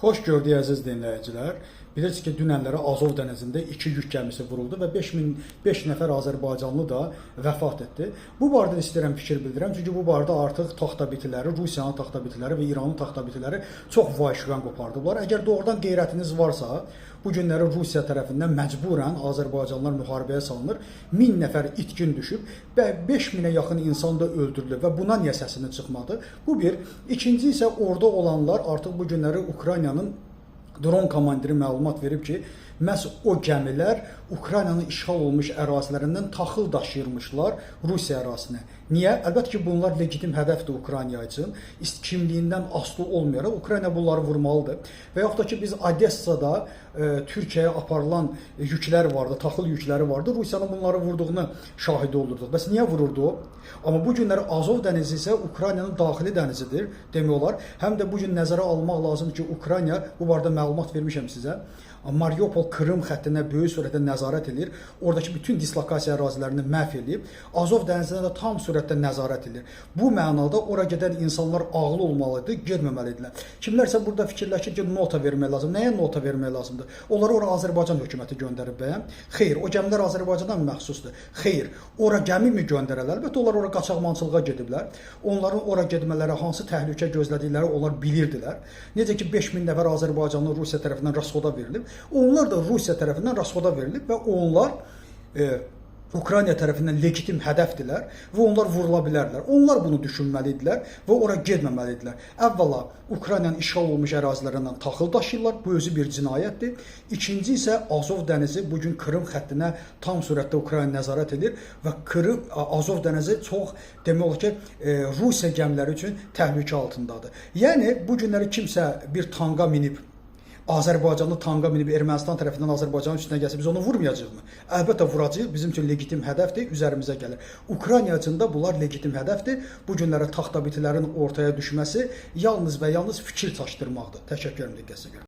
Xoş gördük əziz dinləyicilər. Bilirsiniz ki, dünənlərə Azov dənizində 2 yük gəmisi vuruldu və 5 nəfər Azərbaycanlı da vəfat etdi. Bu barədə istəyirəm fikir bildirəm, çünki bu barədə artıq taxtabitiləri, Rusiyanın taxtabitiləri və İranın taxtabitiləri çox vahşiyan qopardıblar. Əgər doğrudan qeyrətiniz varsa, bu günləri Rusiya tərəfindən məcburən Azərbaycanlılar müharibəyə salınır. 1000 nəfər itkin düşüb və 5000-ə yaxın insan da öldürülür və buna niyə səsini çıxmadı? Bu bir. İkinci isə orada olanlar artıq bu günləri Ukraynanın dron komandiri məlumat verib ki, məhz o gəmilər Ukraynanın işğal olmuş ərazilərindən taxıl daşıyırmışlar Rusiya ərazisinə. Niyə? Əlbəttə ki, bunlar legitim hədəfdir Ukrayna üçün. Kimliyindən asılı olmayaraq Ukrayna bunları vurmalıdır. Və yaxud da ki, biz Odessada Türkiyəyə aparılan yüklər vardı, taxıl yükləri vardı. Rusiyanın bunları vurduğunu şahidi olurduq. Bəs niyə vururdu o? Amma bu günləri Azov dənizi isə Ukraynanın daxili dənizidir demək olar. Həm də bu gün nəzərə almaq lazımdır ki, Ukrayna, bu barədə məlumat vermişəm sizə, Mariupol Krım xəttinə böyük sürətlə nəzarət edir. Oradakı bütün dislokasiya ərazilərini məhv edib. Azov dənizinə də tam sürətlə nəzarət edir. Bu mənada ora gedən insanlar ağlı olmalıdır, getməməlidirlər. Kimlərsə burada fikirləşir ki, nota vermək lazım. Nəyə nota vermək lazımdır? Onları ora Azərbaycan hökuməti göndərib bəyəm? Xeyr, o gəmilər Azərbaycandan məxsusdur. Xeyr, ora gəmi mi göndərələr? Əlbəttə, onlar ora qaçaqmançılığa gediblər. Onların ora getmələri, hansı təhlükə gözlədikləri onlar bilirdilər. Necə ki, 5000 nəfər Azərbaycanlı Rusiya tərəfindən rasxoda verilib. Onlar da Rusiya tərəfindən rasxoda verilib və onlar Ukrayna tərəfindən legitim hədəfdirlər və onlar vurula bilərlər. Onlar bunu düşünməlidirlər və ora getməməlidirlər. Əvvəla, Ukraynanın işğal olmuş ərazilərindən taxıl daşıyırlar, bu özü bir cinayətdir. İkinci isə Azov dənizi bugün Krım xəttinə tam sürətdə Ukrayna nəzarət edir və Azov dənizi çox, demək olar ki, Rusiya gəmiləri üçün təhlükə altındadır. Yəni, bu günləri kimsə bir tanqa minib, Azərbaycanlı tanqa minib Ermənistan tərəfindən Azərbaycanın üstünə gəlsə, biz onu vurmayacağıq-mı? Əlbəttə vuracağıq, bizim üçün legitim hədəfdir, üzərimizə gəlir. Ukrayna üçün də bunlar legitim hədəfdir. Bu günlərə taxtabitilərin ortaya düşməsi yalnız və yalnız fikir çaşdırmaqdır. Təşəkkür edirəm diqqətinizə görə.